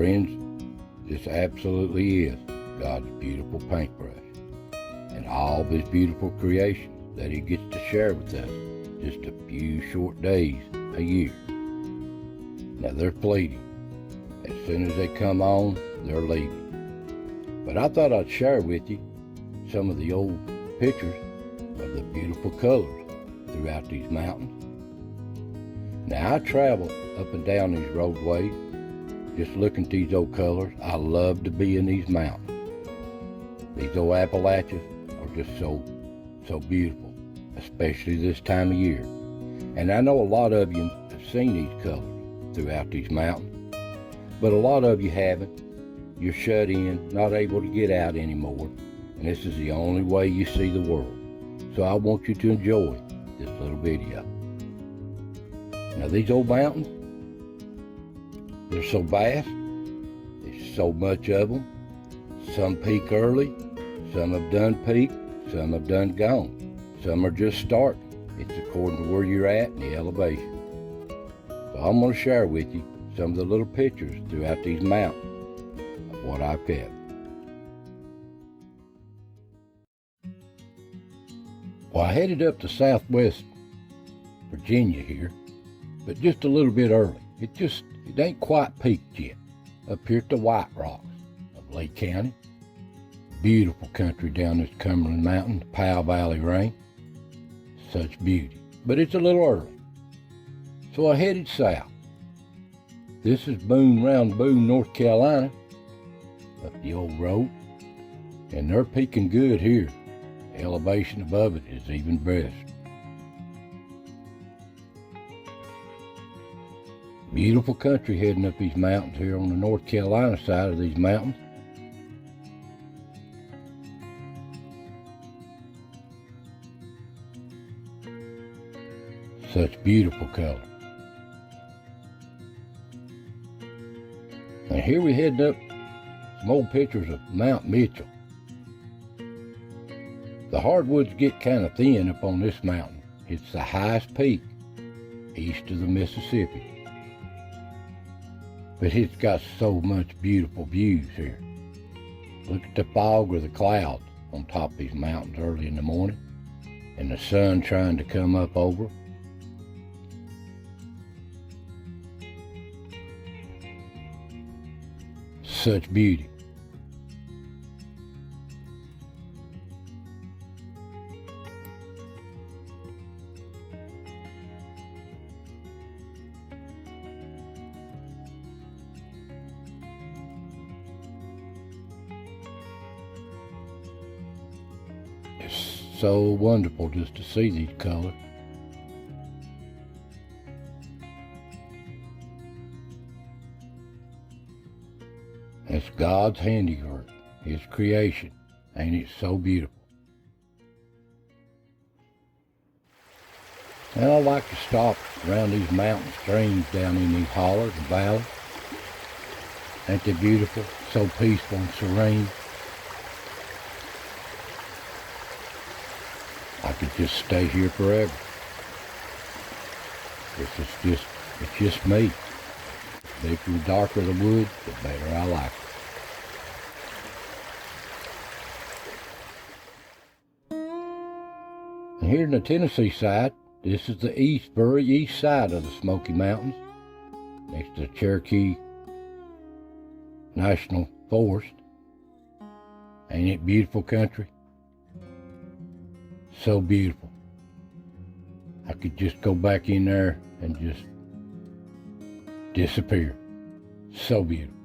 Friends, this absolutely is God's beautiful paintbrush and all of his beautiful creations that he gets to share with us just a few short days a year. Now they're fleeting. As soon as they come on, they're leaving. But I thought I'd share with you some of the old pictures of the beautiful colors throughout these mountains. Now I travel up and down these roadways just looking at these old colors. I love to be in these mountains. These old Appalachias are just so beautiful, especially this time of year. And I know a lot of you have seen these colors throughout these mountains, but a lot of you haven't. You're shut in, not able to get out anymore, and this is the only way you see the world. So I want you to enjoy this little video. Now these old mountains, they're so vast, there's so much of them. Some peak early, some have done peaked, some have done gone. Some are just starting. It's according to where you're at and the elevation. So I'm going to share with you some of the little pictures throughout these mountains of what I've kept. Well, I headed up to southwest Virginia here, but just a little bit early. It ain't quite peaked yet. Up here at the White Rocks of Lee County. Beautiful country down this Cumberland Mountain, the Powell Valley range. Such beauty, but it's a little early. So I headed south. This is round Boone, North Carolina, up the old road, and they're peaking good here. The elevation above it is even best. Beautiful country heading up these mountains here on the North Carolina side of these mountains. Such beautiful color. And here we heading up some old pictures of Mount Mitchell. The hardwoods get kind of thin up on this mountain. It's the highest peak east of the Mississippi. But it's got so much beautiful views here. Look at the fog or the clouds on top of these mountains early in the morning, and the sun trying to come up over. Such beauty. It's so wonderful just to see these colors. It's God's handiwork, his creation. Ain't it so beautiful? And I like to stop around these mountain streams down in these hollers and valleys. Ain't they beautiful? So peaceful and serene. I could just stay here forever. It's just me. The darker the wood, the better I like it. And here in the Tennessee side, this is the very east side of the Smoky Mountains, next to the Cherokee National Forest. Ain't it beautiful country? So beautiful. I could just go back in there and just disappear. So beautiful.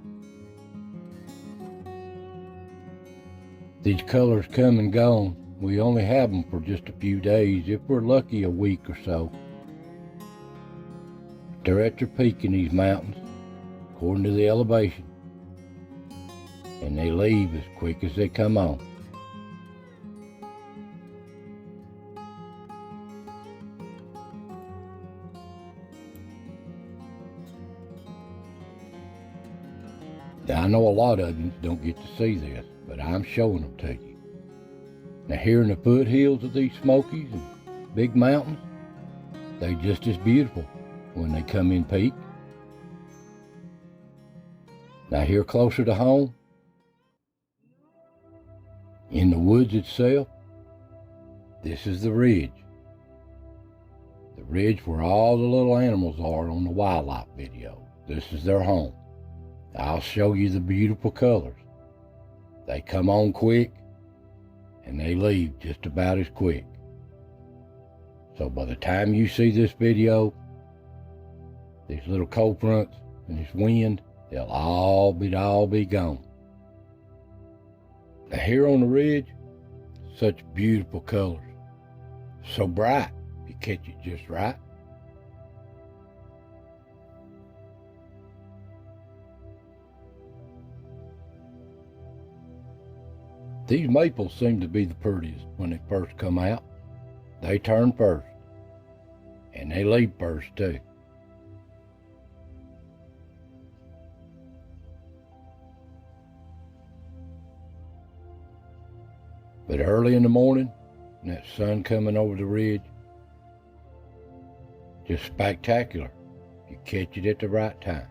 These colors come and gone. We only have them for just a few days, if we're lucky a week or so. They're at their peak in these mountains, according to the elevation, and they leave as quick as they come on. Now, I know a lot of you don't get to see this, but I'm showing them to you. Now, here in the foothills of these Smokies and big mountains, they're just as beautiful when they come in peak. Now here closer to home, in the woods itself, this is the ridge. The ridge where all the little animals are on the wildlife video. This is their home. I'll show you the beautiful colors. They come on quick and they leave just about as quick. So by the time you see this video, these little cold fronts and this wind, they'll all be gone. Now here on the ridge, such beautiful colors. So bright, if you catch it just right. These maples seem to be the prettiest when they first come out. They turn first, and they leave first too. But early in the morning, and that sun coming over the ridge, just spectacular. You catch it at the right time.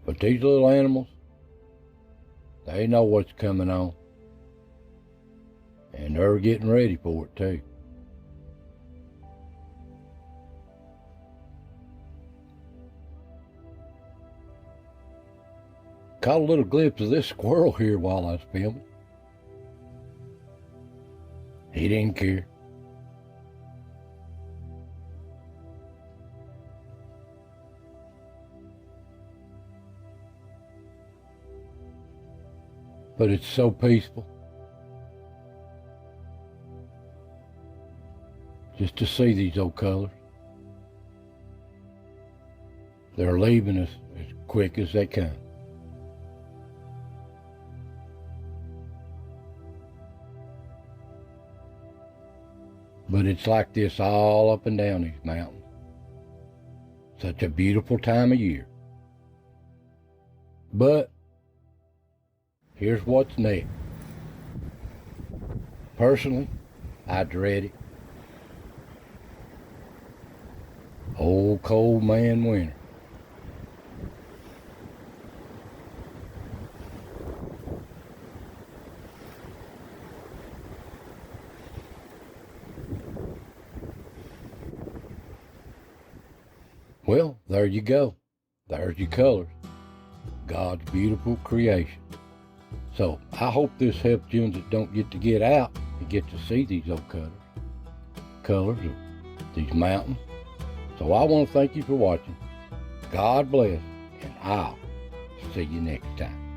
But these little animals, they know what's coming on. And they're getting ready for it too. Caught a little glimpse of this squirrel here while I was filming. He didn't care. But it's so peaceful. Just to see these old colors. They're leaving us as quick as they come. But it's like this all up and down these mountains. Such a beautiful time of year. But here's what's next. Personally, I dread it. Old cold man winter. Well, there you go. There's your colors. God's beautiful creation. So I hope this helps you that don't get to get out and get to see these old colors of these mountains. So I want to thank you for watching. God bless, and I'll see you next time.